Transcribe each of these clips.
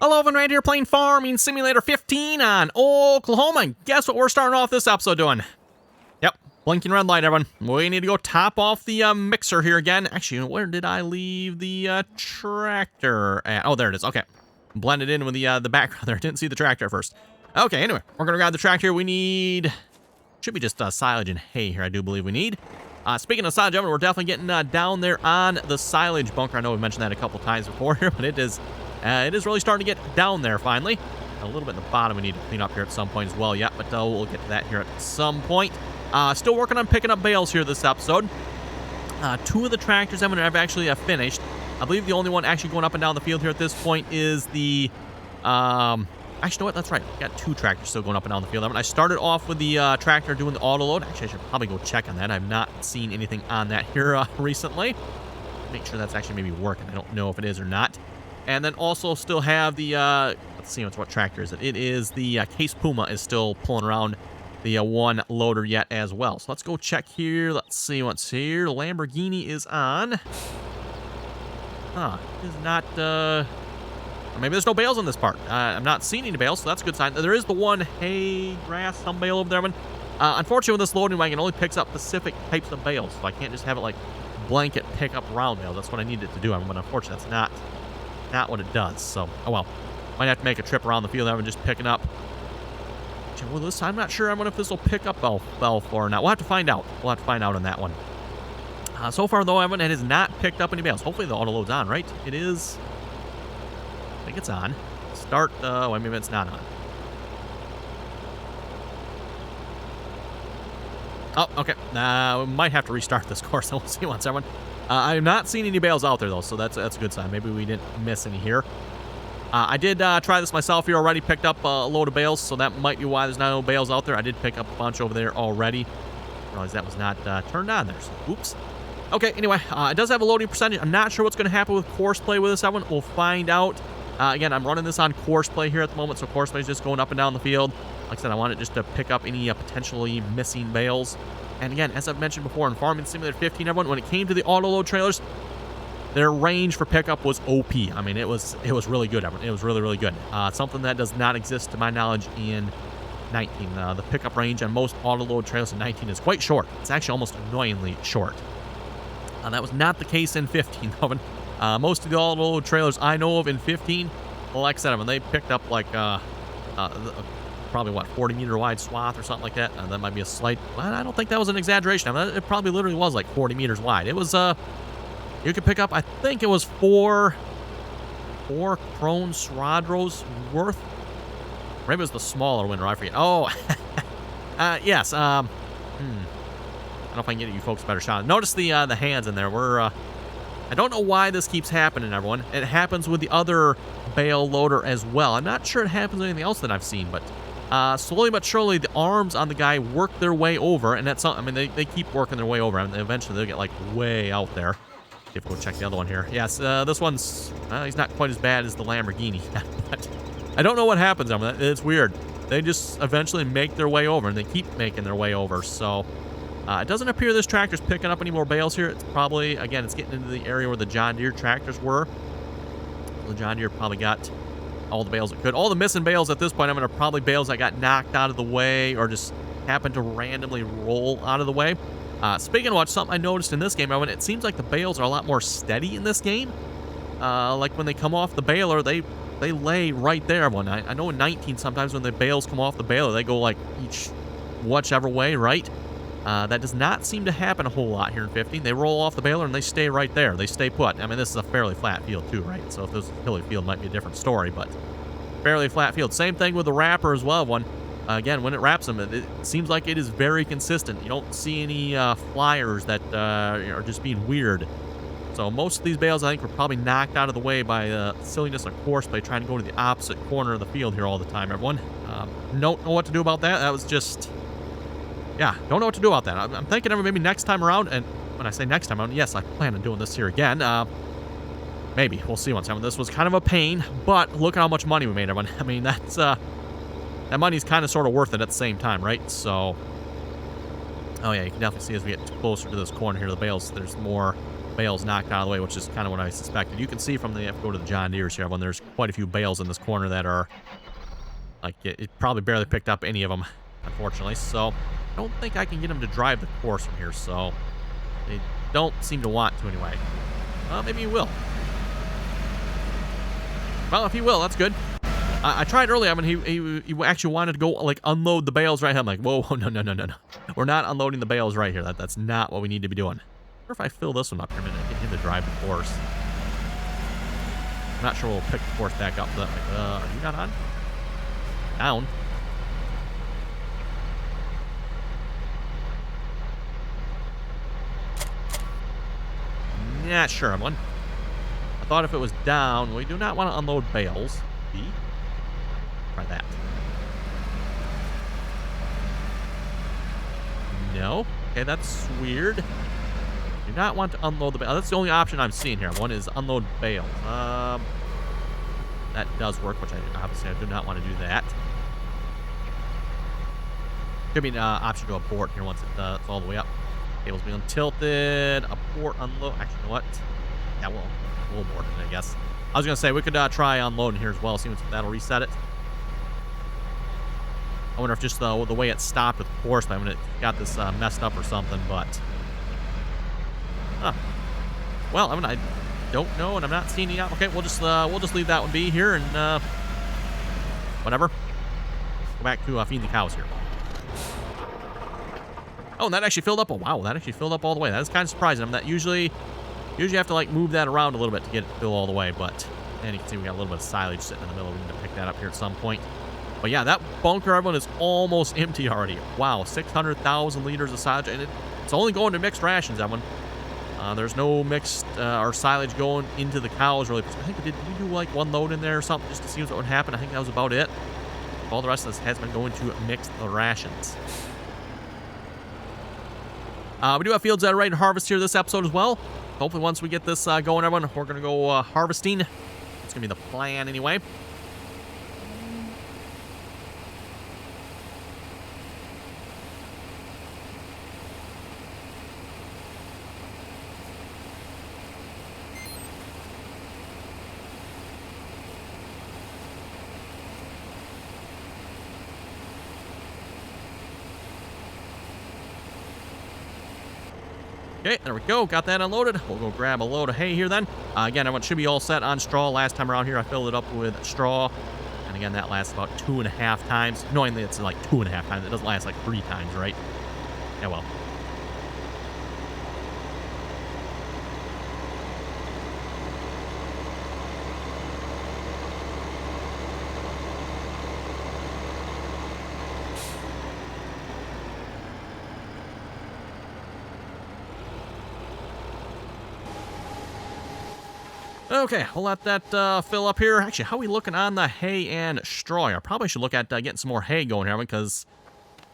Hello, everyone, right here playing Farming Simulator 15 on Oklahoma. And guess what we're starting off this episode doing? Yep, blinking red light, everyone. We need to go top off the mixer here again. Actually, where did I leave the tractor at? Oh, there it is. Okay, blended in with the background there. Didn't see the tractor at first. Okay, anyway, we're gonna grab the tractor. We need, should be just silage and hay here. I do believe we need. Speaking of silage, we're definitely getting down there on the silage bunker. I know we mentioned that a couple times before here, but it is really starting to get down there finally. A little bit in the bottom we need to clean up here at some point as well. Yeah, but we'll get to that here at some point. Still working on picking up bales here this episode. Two of the tractors I've actually finished. I believe the only one actually going up and down the field here at this point is the... Actually, you know what? That's right. Got two tractors still going up and down the field. I started off with the tractor doing the auto load. Actually, I should probably go check on that. I've not seen anything on that here recently. Make sure that's actually maybe working. I don't know if it is or not. And then also still have the, let's see, what tractor is it? It is the Case Puma is still pulling around the one loader yet as well. So let's go check here. Let's see what's here. The Lamborghini is on. Huh. Is not, maybe there's no bales in this part. I'm not seeing any bales, so that's a good sign. There is the one hay, grass, some bale over there. Unfortunately, with this loading wagon, it only picks up specific types of bales, so I can't just have it like blanket pick up round bales. That's what I need it to do. But unfortunately, that's not what it does. So, oh well. Might have to make a trip around the field and just picking up. Well, this time I'm not sure if this will pick up bell or not. We'll have to find out. We'll have to find out on that one. So far, though, it has not picked up any bales. Hopefully, the auto load's on, right? It is. I think it's on. Start. Wait, maybe it's not on. Oh, okay. We might have to restart this course. We'll see once everyone. I'm not seeing any bales out there, though, so that's a good sign. Maybe we didn't miss any here. I did try this myself here already. Picked up a load of bales, so that might be why there's no bales out there. I did pick up a bunch over there already. I realized that was not turned on there, so oops. Okay, anyway, it does have a loading percentage. I'm not sure what's going to happen with course play with this one. We'll find out. Again, I'm running this on course play here at the moment, so course play is just going up and down the field. Like I said, I want it just to pick up any potentially missing bales. And again, as I've mentioned before, in Farming Simulator 15, everyone, when it came to the auto load trailers, their range for pickup was OP. I mean, it was really good, everyone. It was really, really good. Something that does not exist, to my knowledge, in 19. The pickup range on most auto load trailers in 19 is quite short. It's actually almost annoyingly short. That was not the case in 15, though. Most of the auto load trailers I know of in 15, well, like I said, when they picked up like probably what, 40-meter wide swath or something like that. That might be a slight. I don't think that was an exaggeration. I mean, it probably literally was like 40 meters wide. It was you could pick up. I think it was four prone Sradros worth. Maybe it was the smaller winner. I forget. Oh, yes. I don't know if I can get you folks a better shot. Notice the hands in there. I don't know why this keeps happening, everyone. It happens with the other bale loader as well. I'm not sure it happens with anything else that I've seen, but slowly but surely the arms on the guy work their way over, and that's something. I mean, they keep working their way over, and eventually they'll get like way out there. See if we'll check the other one here. Yes, this one's he's not quite as bad as the Lamborghini, but I don't know what happens. I mean, it's weird. They just eventually make their way over, and they keep making their way over. So it doesn't appear this tractor's picking up any more bales here. It's probably, again, it's getting into the area where the John Deere tractors were. The John Deere probably got all the bales it could. All the missing bales at this point, are probably bales that got knocked out of the way or just happened to randomly roll out of the way. Speaking of which, something I noticed in this game, it seems like the bales are a lot more steady in this game. Like when they come off the baler, they lay right there. I know in 19 sometimes when the bales come off the baler, they go like each whichever way, right? That does not seem to happen a whole lot here in 15. They roll off the baler and they stay right there. They stay put. I mean, this is a fairly flat field too, right? So if this was a hilly field, it might be a different story, but fairly flat field. Same thing with the wrapper as well. Again, when it wraps them, it seems like it is very consistent. You don't see any flyers that are just being weird. So most of these bales, I think, were probably knocked out of the way by the silliness of course by trying to go to the opposite corner of the field here all the time, everyone. Don't know what to do about that. That was just... Yeah, don't know what to do about that. I'm thinking of maybe next time around, and when I say next time around, yes, I plan on doing this here again. Maybe. We'll see once. This was kind of a pain, but look at how much money we made, everyone. I mean, that's, that money's kind of sort of worth it at the same time, right? So, oh yeah, you can definitely see as we get closer to this corner here, the bales, there's more bales knocked out of the way, which is kind of what I suspected. You can see from the, if you go to the John Deere's here, when there's quite a few bales in this corner that are, like, it probably barely picked up any of them, unfortunately. So I don't think I can get him to drive the course from here, so they don't seem to want to anyway. Well, maybe he will. Well, if he will, that's good. I tried earlier. I mean, he actually wanted to go, like, unload the bales right here. I'm like, whoa, no. We're not unloading the bales right here. That's not what we need to be doing. I wonder if I fill this one up here a minute and get him to drive the course. I'm not sure we'll pick the course back up. But like, are you not on? Down. Not sure, I'm on. I thought if it was down, we do not want to unload bales. B. Try that. No. Okay, that's weird. Do not want to unload the bale. That's the only option I'm seeing here. One is unload bales. That does work, which obviously I do not want to do that. Could be an option to abort here once it's all the way up. Cable's being tilted. Abort, unload. Actually, you know what? Yeah, we'll abort it, I guess. I was going to say, we could try unloading here as well, see if that'll reset it. I wonder if just the way it stopped with the course, I mean, it got this messed up or something, but... Huh. Well, I mean, I don't know, and I'm not seeing any... Okay, we'll just leave that one be here, and whatever. Go back to feeding the cows here. Oh, and that actually filled up. Oh, wow, that actually filled up all the way. That is kind of surprising. I mean, that usually you have to, like, move that around a little bit to get it to fill all the way, but... And you can see we got a little bit of silage sitting in the middle. We need to pick that up here at some point. But yeah, that bunker, everyone, is almost empty already. Wow, 600,000 liters of silage, and it's only going to mixed rations, everyone. There's no mixed or silage going into the cows, really. I think did we do like one load in there or something just to see what would happen? I think that was about it. All the rest of this has been going to mixed rations. We do have fields that are ready to harvest here this episode as well. Hopefully once we get this going, everyone, we're going to go harvesting. It's going to be the plan anyway. Okay, there we go. Got that unloaded. We'll go grab a load of hay here then. Again, everyone should be all set on straw. Last time around here, I filled it up with straw. And again, that lasts about 2.5 times. Knowingly, it's like 2.5 times. It doesn't last like 3 times, right? Yeah, well. Okay, we'll let that fill up here. Actually, how are we looking on the hay and straw? I probably should look at getting some more hay going here because,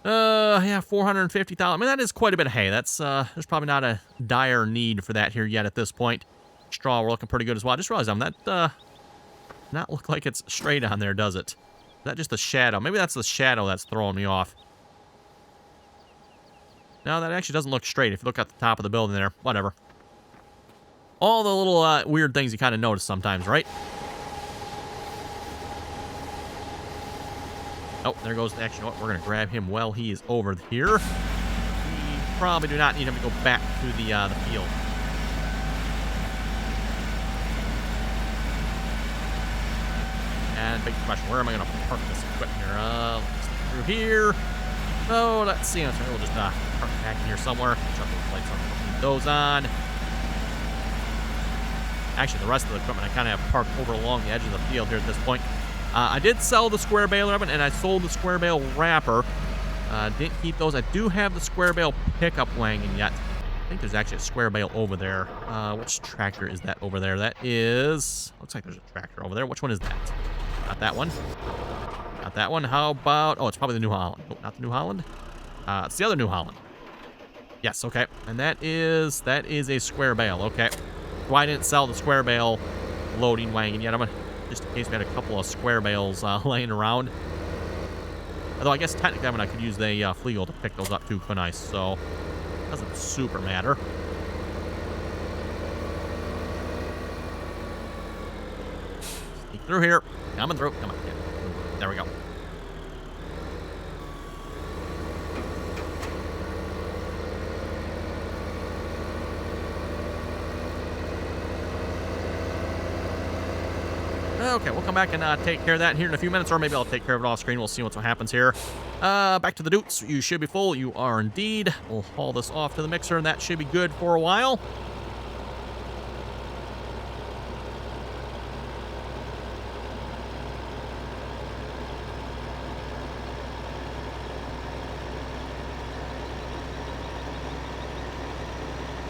yeah, 450,000. I mean, that is quite a bit of hay. That's there's probably not a dire need for that here yet at this point. Straw, we're looking pretty good as well. I just realized that not look like it's straight on there, does it? Is that just the shadow? Maybe that's the shadow that's throwing me off. No, that actually doesn't look straight. If you look at the top of the building there, whatever. All the little weird things you kind of notice sometimes, right? Oh, there goes the action. We're going to grab him while he is over here. We probably do not need him to go back to the field. And big question, where am I going to park this equipment here? Through here. Oh, let's see. We'll just park it back in here somewhere. Shut those lights on. Keep those on. Actually, the rest of the equipment I kind of have parked over along the edge of the field here at this point. I did sell the square bale ribbon, and I sold the square bale wrapper. Didn't keep those. I do have the square bale pickup wagon yet. I think there's actually a square bale over there. Which tractor is that over there? That is... Looks like there's a tractor over there. Which one is that? Not that one. Not that one. How about... Oh, it's probably the New Holland. Oh, not the New Holland. It's the other New Holland. Yes, okay. And that is a square bale. Okay. Why I didn't sell the square bale loading wagon yet. I'm gonna, just in case we had a couple of square bales laying around. Although I guess technically I could use the Fleagle to pick those up too, couldn't I? So doesn't super matter. Through here. Coming through. Come on. Yeah. There we go. Okay, we'll come back and take care of that here in a few minutes, or maybe I'll take care of it off screen. We'll see what happens here. Back to the Dutes. You should be full. You are indeed. We'll haul this off to the mixer, and that should be good for a while.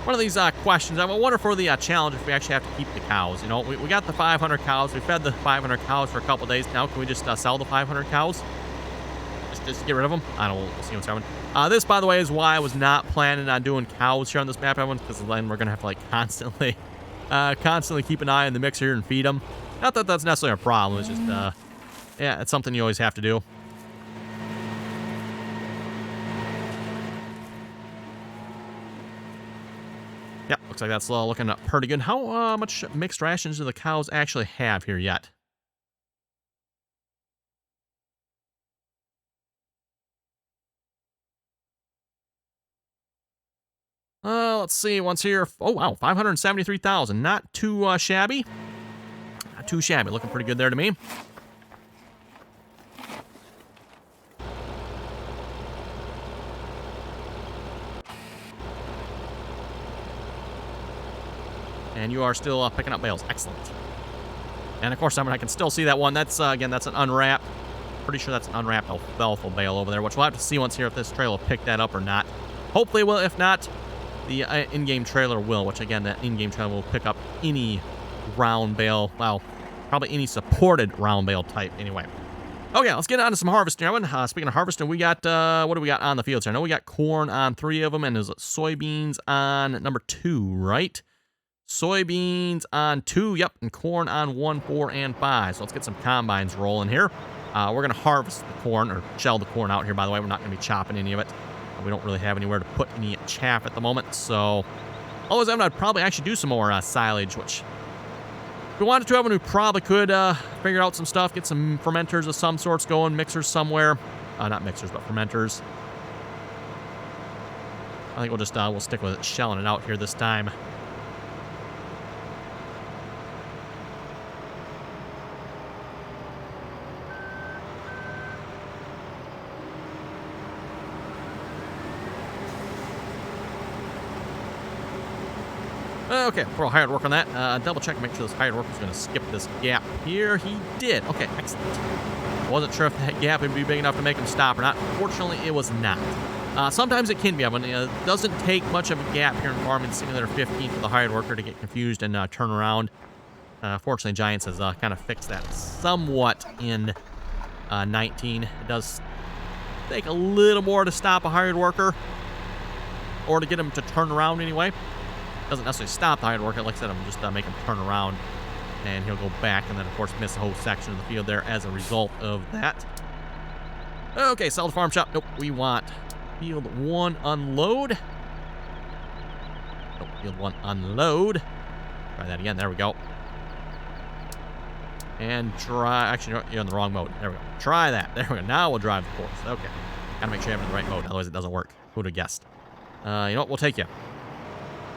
One of these questions, I wonder for the challenge if we actually have to keep the cows. You know, we got the 500 cows. We fed the 500 cows for a couple days. Now, can we just sell the 500 cows? Just get rid of them? I don't know. We'll see what's happening. This, by the way, is why I was not planning on doing cows here on this map, everyone, because then we're going to have to, like, constantly keep an eye on the mixer here and feed them. Not that that's necessarily a problem. It's just, yeah, it's something you always have to do. Yeah, looks like that's looking pretty good. How much mixed rations do the cows actually have here yet? Let's see. Once here. Oh, wow. 573,000. Not too shabby. Not too shabby. Looking pretty good there to me. And you are still picking up bales. Excellent. And of course, I can still see that one. That's, again, that's an unwrapped. Pretty sure that's an unwrapped alfalfa bale over there, which we'll have to see once here if this trailer will pick that up or not. Hopefully it will. If not, the in-game trailer will, which, again, that in-game trailer will pick up any round bale. Well, probably any supported round bale type anyway. Okay, let's get on to some harvesting. Speaking of harvesting, we got, what do we got on the fields here? I know we got corn on 3 of them, and there's soybeans on number 2, right? Soybeans on 2, yep, and corn on 1, 4, and 5. So let's get some combines rolling here. We're going to harvest the corn, or shell the corn out here, by the way. We're not going to be chopping any of it. We don't really have anywhere to put any chaff at the moment, so... Otherwise, I'd probably actually do some more silage, which... If we wanted to, we probably could figure out some stuff, get some fermenters of some sorts going, mixers somewhere. Not mixers, but fermenters. I think we'll just, we'll stick with it, shelling it out here this time. Okay, throw a hired work on that. Double check, make sure this hired worker is going to skip this gap here. He did. Okay, excellent. Wasn't sure if that gap would be big enough to make him stop or not. Fortunately, it was not. Sometimes it can be. It doesn't take much of a gap here in Farming Simulator 15 for the hired worker to get confused and turn around. Fortunately, Giants has kind of fixed that somewhat in 19. It does take a little more to stop a hired worker, or to get him to turn around anyway. Doesn't necessarily stop the hired worker. Like I said, I'm just make him turn around, and he'll go back, and then, of course, miss a whole section of the field there as a result of that. Okay, sell the farm shop. Nope, we want field 1 unload. Nope, field 1 unload. Try that again. There we go. And try... Actually, no, you're in the wrong mode. There we go. Try that. There we go. Now we'll drive the course. Okay. Gotta make sure you have it in the right mode, otherwise it doesn't work. Who would have guessed? You know what? We'll take you.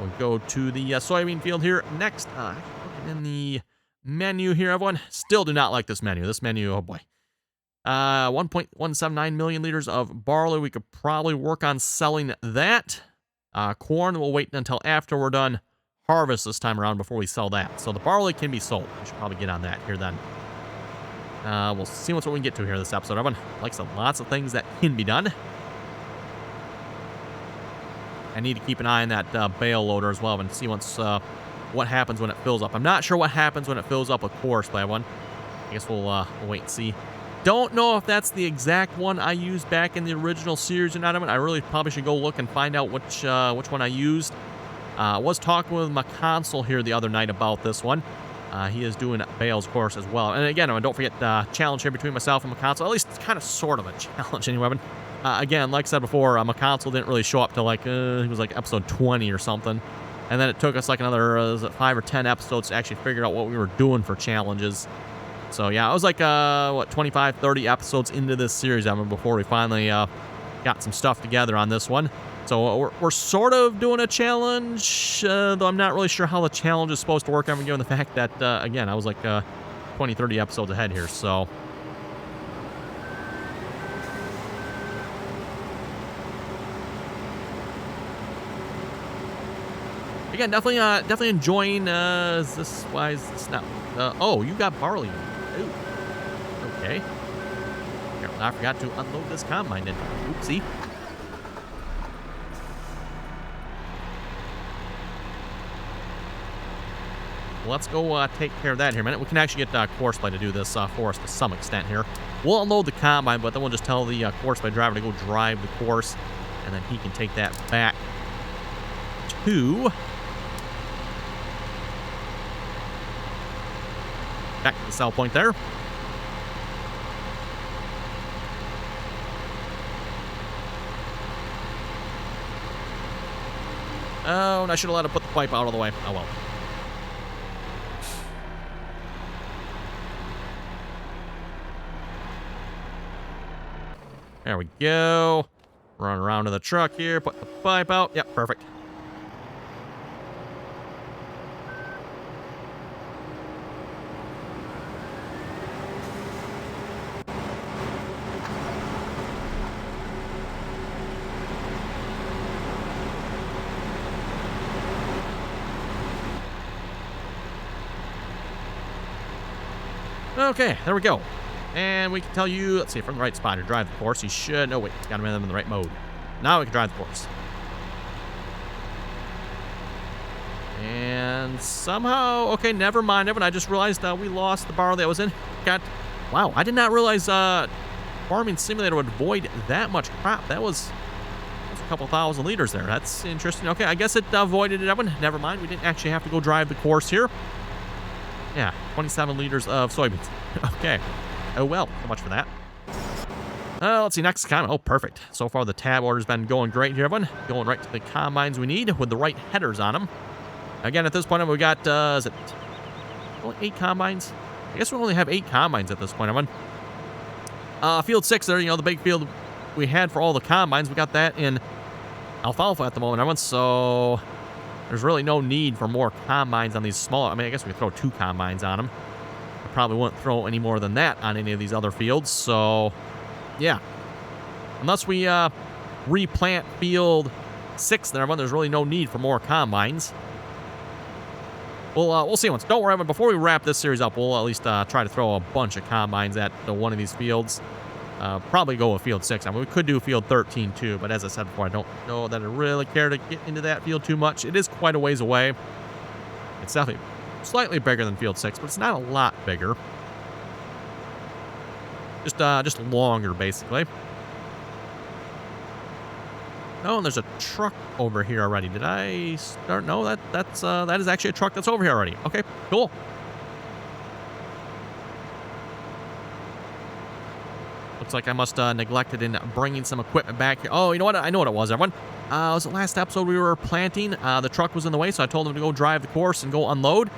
We'll go to the soybean field here next. Looking in the menu here, everyone. Still do not like this menu. This menu, oh boy. 1.179 million liters of barley. We could probably work on selling that. Corn, we'll wait until after we're done harvest this time around before we sell that. So the barley can be sold. We should probably get on that here then. We'll see what we can get to here this episode, everyone. Like I said, lots of things that can be done. I need to keep an eye on that bale loader as well and see once what happens when it fills up. I'm not sure what happens when it fills up with course by one. I guess we'll wait and see. Don't know if that's the exact one I used back in the original series or not. I really probably should go look and find out which one I used. I was talking with my console here the other night about this one. He is doing Bales course as well. And again, don't forget the challenge here between myself and my console. At least it's kind of sort of a challenge anyway. Again, like I said before, my console didn't really show up till like, it was like episode 20 or something. And then it took us like another 5 or 10 episodes to actually figure out what we were doing for challenges. So, yeah, I was like, what, 25, 30 episodes into this series, Evan, before we finally got some stuff together on this one. So we're sort of doing a challenge, though I'm not really sure how the challenge is supposed to work, Evan, given the fact that, again, I was like 20, 30 episodes ahead here, so... Again, definitely enjoying, why is this not, oh, you got barley. Ooh. Okay. Careful, I forgot to unload this combine, didn't I? Oopsie. Let's go take care of that here in a minute. We can actually get Courseplay to do this for us to some extent here. We'll unload the combine, but then we'll just tell the Courseplay driver to go drive the course, and then he can take that back to... Back to the sell point there. Oh, and I should have let him put the pipe out of the way. Oh, well. There we go. Run around to the truck here, put the pipe out. Yep, perfect. Okay, there we go. And we can tell you, let's see, if we're in the right spot to drive the course. You should, no wait, got him in the right mode. Now we can drive the course. And somehow, okay, never mind, Evan. I just realized we lost the barrel that was in. Wow, I did not realize Farming Simulator would void that much crop. That was a couple thousand liters there. That's interesting. Okay, I guess it voided it, Evan. Never mind, we didn't actually have to go drive the course here. Yeah, 27 liters of soybeans. Okay. Oh, well, so much for that. Let's see, next comment. Oh, perfect. So far, the tab order's been going great here, everyone. Going right to the combines we need with the right headers on them. Again, at this point, we got, is it only 8 combines? I guess we only have 8 combines at this point, everyone. Field 6 there, you know, the big field we had for all the combines. We got that in alfalfa at the moment, everyone, so... There's really no need for more combines on these smaller... I mean, I guess we could throw 2 combines on them. I probably wouldn't throw any more than that on any of these other fields, so... Yeah. Unless we replant field 6 there, there's really no need for more combines. We'll see once. Don't worry, Evan, before we wrap this series up, we'll at least try to throw a bunch of combines at one of these fields. Probably go with field 6. I mean, we could do field 13 too, but as I said before, I don't know that I really care to get into that field too much. It is quite a ways away. It's definitely slightly bigger than field 6, but it's not a lot bigger. Just longer, basically. Oh, and there's a truck over here already. Did I start? No, that is actually a truck that's over here already. Okay, cool. Looks like I must neglected in bringing some equipment back here. Oh, you know what? I know what it was, everyone. Was it last episode we were planting? The truck was in the way, so I told him to go drive the course and go unload.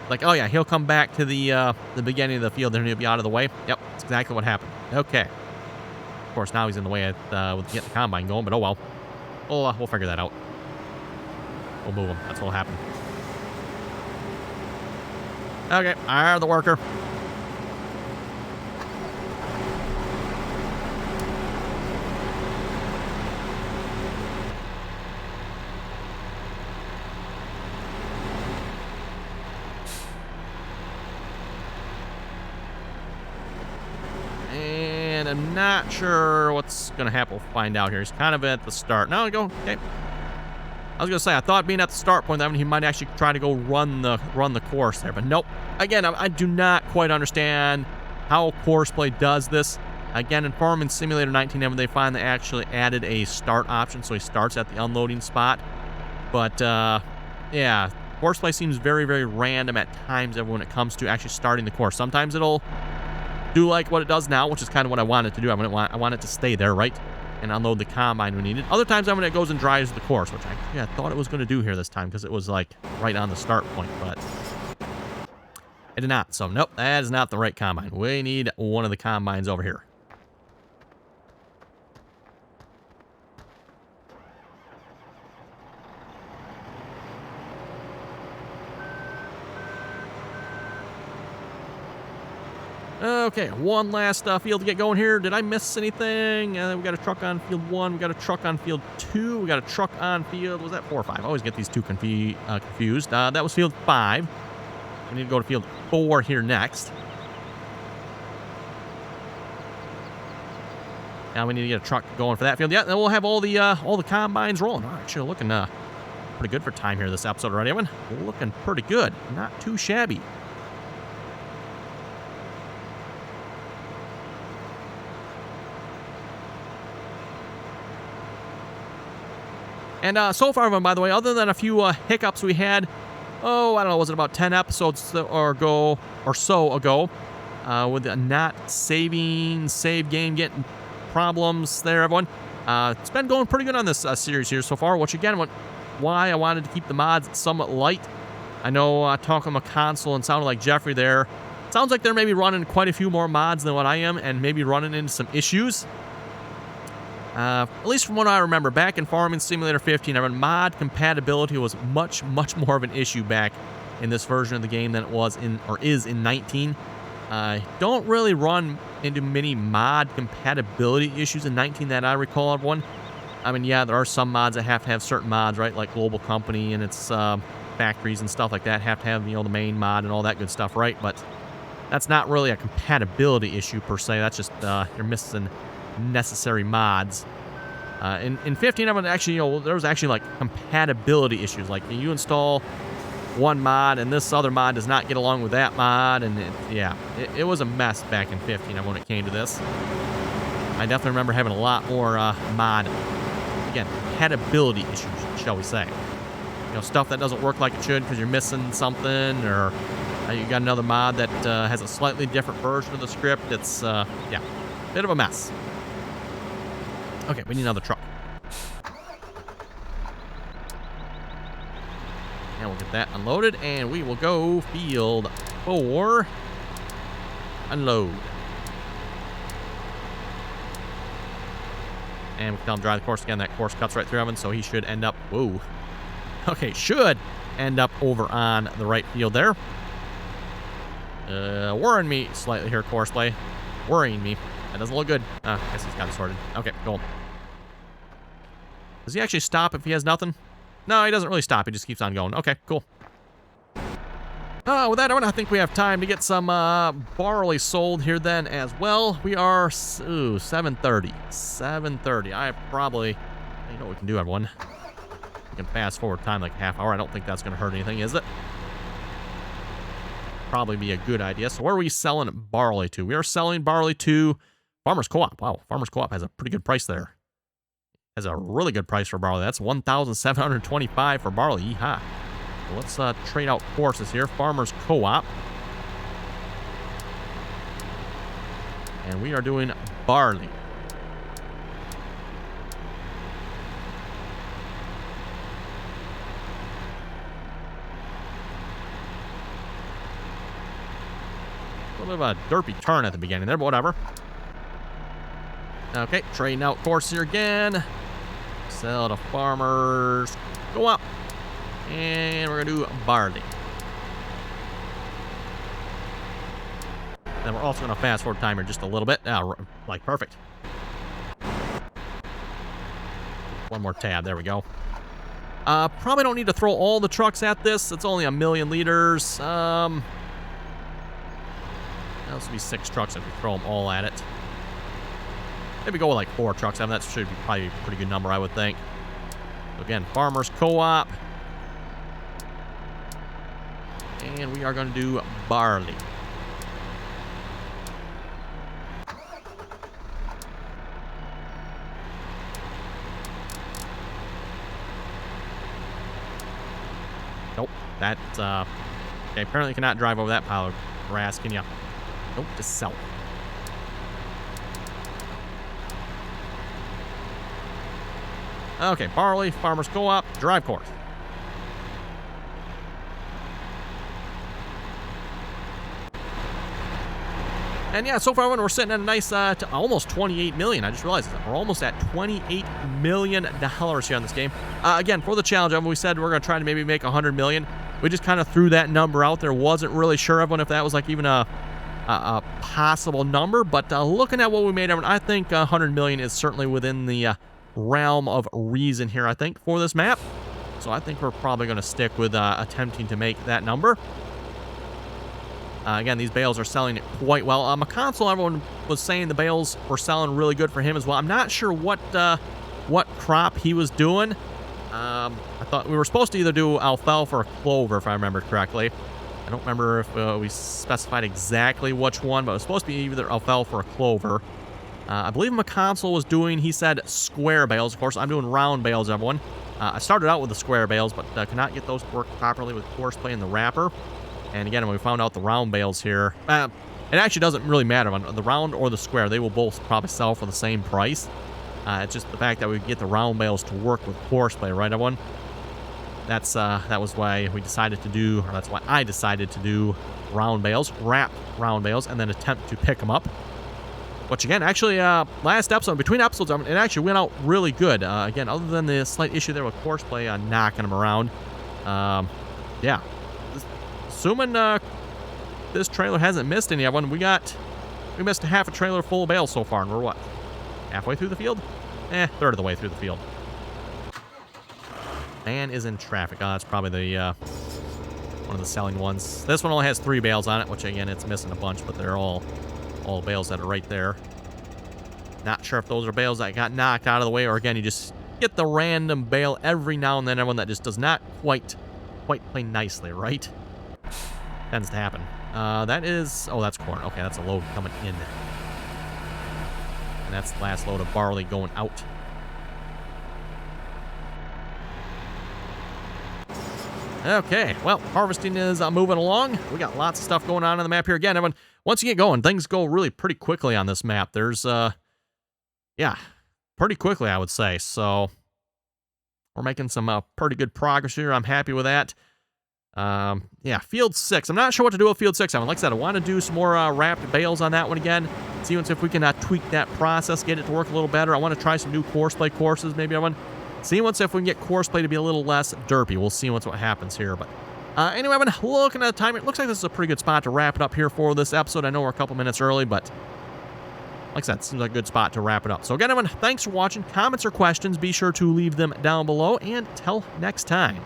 Like, oh yeah, he'll come back to the beginning of the field and he'll be out of the way. Yep, that's exactly what happened. Okay. Of course, now he's in the way with getting the combine going, but oh well. We'll figure that out. We'll move him. That's what'll happen. Okay, hire the worker. And I'm not sure what's going to happen. We'll find out here. He's kind of at the start. Now I go, okay. I was going to say, I thought being at the start point, that he might actually try to go run the course there. But nope. Again, I do not quite understand how Courseplay does this. Again, in Farming Simulator 19, they finally actually added a start option, so he starts at the unloading spot. But, yeah, Courseplay seems very, very random at times when it comes to actually starting the course. Sometimes it'll do like what it does now, which is kind of what I want it to do. I want it to stay there, right? And unload the combine when needed. Other times, it goes and drives the course, which I thought it was going to do here this time because it was like right on the start point. But I did not. So, nope, that is not the right combine. We need one of the combines over here. Okay, one last field to get going here. Did I miss anything? We got a truck on field 1. We got a truck on field 2. We got a truck on field, was that 4 or 5? I always get these two confused. That was field 5. We need to go to field 4 here next. Now we need to get a truck going for that field. Yeah, then we'll have all the combines rolling. All right, actually looking pretty good for time here this episode already, Evan. Looking pretty good. Not too shabby. And so far, by the way, other than a few hiccups we had, I don't know, was it about 10 episodes so ago, with not saving, save game getting problems there, everyone. It's been going pretty good on this series here so far, which again, why I wanted to keep the mods somewhat light. I know talking on the console and sounded like Jeffrey there. Sounds like they're maybe running quite a few more mods than what I am, and maybe running into some issues. At least from what I remember, back in Farming Simulator 15, mod compatibility was much more of an issue back in this version of the game than it was is in 19. Don't really run into many mod compatibility issues in 19 that I recall of one. I mean, yeah, there are some mods that have to have certain mods, right? Like Global Company and its factories and stuff like that have to have, the main mod and all that good stuff, right? But that's not really a compatibility issue per se. That's just you're missing necessary mods. In 15 of it, actually, there was actually like compatibility issues. Like you install one mod and this other mod does not get along with that mod, and it was a mess back in 15 when it came to this. I definitely remember having a lot more mod, again, compatibility issues, shall we say. Stuff that doesn't work like it should because you're missing something, or you got another mod that has a slightly different version of the script. It's bit of a mess. Okay, we need another truck. Now we'll get that unloaded, and we will go field 4. Unload. And we can tell him drive the course again. That course cuts right through him, so he should end up... Whoa. Okay, should end up over on the right field there. Worrying me slightly here, course play. Worrying me. That doesn't look good. I guess he's got it sorted. Okay, cool. Does he actually stop if he has nothing? No, he doesn't really stop. He just keeps on going. Okay, cool. With that, I think we have time to get some barley sold here then as well. We are 7:30. 7:30. I probably... You know what we can do, everyone? We can fast forward time like a half hour. I don't think that's going to hurt anything, is it? Probably be a good idea. So where are we selling barley to? We are selling barley to Farmers Co-op. Wow, Farmers Co-op has a pretty good price there. Has a really good price for barley. That's $1,725 for barley. Yeehaw. So let's trade out horses here. Farmers Co-op. And we are doing barley. A little bit of a derpy turn at the beginning there, but whatever. Okay, trading out course here again. Sell to Farmers Co-op. And we're going to do barley. Then we're also going to fast forward timer just a little bit. Like perfect. One more tab. There we go. Probably don't need to throw all the trucks at this. It's only 1 million liters. This will be 6 trucks if we throw them all at it. Maybe go with like 4 trucks. That should be probably a pretty good number, I would think. So again, Farmers Co-op. And we are going to do barley. Nope. That, okay, apparently you cannot drive over that pile of grass, can you? Nope, just sell. Okay, barley, Farmers Co-op, drive course. And yeah, so far we're sitting at a nice almost 28 million. I just realized that we're almost at $28 million here on this game. Again, for the challenge, we said we're going to try to maybe make 100 million. We just kind of threw that number out there. Wasn't really sure, everyone, if that was like even a possible number. But looking at what we made, everyone, I think 100 million is certainly within the realm of reason here, I think, for this map. So I think we're probably going to stick with attempting to make that number. Again, these bales are selling quite well. My console, everyone was saying the bales were selling really good for him as well. I'm not sure what crop he was doing. I thought we were supposed to either do alfalfa or clover, if I remember correctly. I don't remember if we specified exactly which one, but it was supposed to be either alfalfa or clover. I believe my console was doing, he said, square bales. Of course, I'm doing round bales, everyone. I started out with the square bales, but could not get those to work properly with horseplay and the wrapper. And again, when we found out the round bales here, it actually doesn't really matter on the round or the square. They will both probably sell for the same price. It's just the fact that we get the round bales to work with horseplay, right, everyone? That was why we decided to do, or that's why I decided to do round bales, wrap round bales, and then attempt to pick them up. Which again, actually, last episode, between episodes, it actually went out really good. Again, other than the slight issue there with horseplay knocking them around. Yeah. Assuming this trailer hasn't missed any of one, we missed a half a trailer full of bales so far, and we're what? Halfway through the field? Third of the way through the field. Man is in traffic. Oh, that's probably the one of the selling ones. This one only has 3 bales on it, which again, it's missing a bunch, but they're all bales that are right there. Not sure if those are bales that got knocked out of the way, or again, you just get the random bale every now and then, everyone that just does not quite play nicely, right? Tends to happen. That is... Oh, that's corn. Okay, that's a load coming in. And that's the last load of barley going out. Okay, well, harvesting is moving along. We got lots of stuff going on the map here. Again, everyone, once you get going, things go really pretty quickly on this map. There's, yeah, pretty quickly, I would say. So, we're making some pretty good progress here. I'm happy with that. Yeah, field 6. I'm not sure what to do with field 6. Like I said, I want to do some more wrapped bales on that one again. See if we can tweak that process, get it to work a little better. I want to try some new horseplay courses, maybe everyone. See if we can get horseplay to be a little less derpy. We'll see what happens here. But anyway, I've been looking at the time. It looks like this is a pretty good spot to wrap it up here for this episode. I know we're a couple minutes early, but like I said, seems like a good spot to wrap it up. So again, everyone, thanks for watching. Comments or questions, be sure to leave them down below. And till next time.